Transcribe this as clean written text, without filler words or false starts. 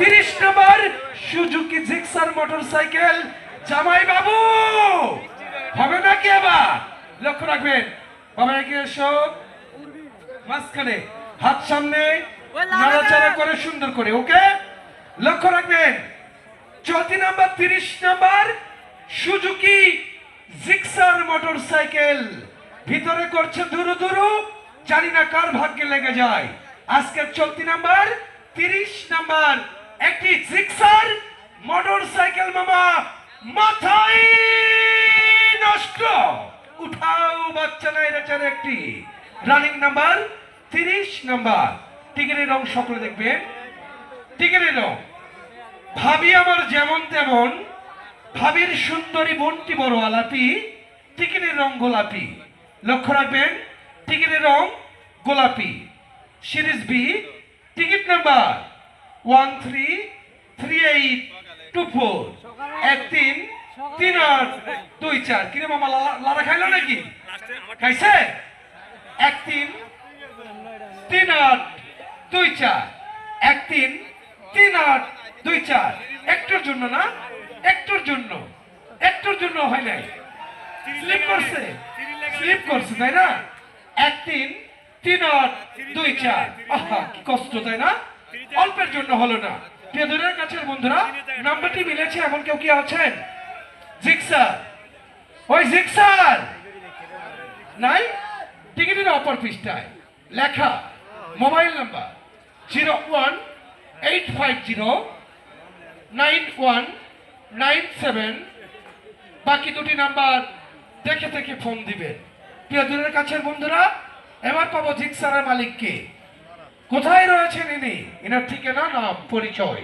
30 নম্বর Suzuki Gixxer motorcycle জামাই বাবু হবে নাকি আবার লক্ষ্য রাখবেন বাবা এগিয়ে এসো মাঝখানে হাত সামনে নাড়াচাড়া করে সুন্দর করে ওকে লক্ষ্য রাখবেন চলতি নাম্বার 30 নম্বর সুজুকি জিক্সার মোটরসাইকেল ভিতরে করছে দুরু দুরু জানি না কার ভাগ্যে লেগে যায় আজকের চলতি নাম্বার 30 নাম্বার একটি জিক্সার মোটরসাইকেল মামা মাথায় নষ্ট উঠাও বাচ্চা নাই রেচার একটি রানিং নাম্বার 30 নাম্বার টিকেটের রং সকলে দেখবেন টিকেটের রং ভাবি আমার যেমন তেমন ভাবির সুন্দরী বোনটি বড় আলাপি টিকেটের রং গোলাপি লক্ষ্য রাখবেন টিকেটের রং গোলাপি সিরিজ বি টিকিট নাম্বার 133824 133824 কিরে মামা লারা খাইলো নাকি খাইছে 133824 133824 একটার জন্য না একটার জন্য হয় নাই স্লিপ করছে তাই না 133824 আহা কি কষ্ট তাই না অল্পের জন্য হলো না প্রিয়দের কাছের বন্ধুরা নাম্বারটি মিলেছে এমন কেউ কি আছেন জিক্সার ওই জিক্সার নাই টিকিটের অপর পৃষ্ঠায় লেখা মোবাইল নাম্বার 018509197 বাকি দুটি নাম্বার দেখে দেখে ফোন দিবেন প্রিয়দের কাছের বন্ধুরা এবার পাবো জিক্সারের মালিককে কোথায় রয়েছেন ইনি এনার ঠিকানা নাম পরিচয়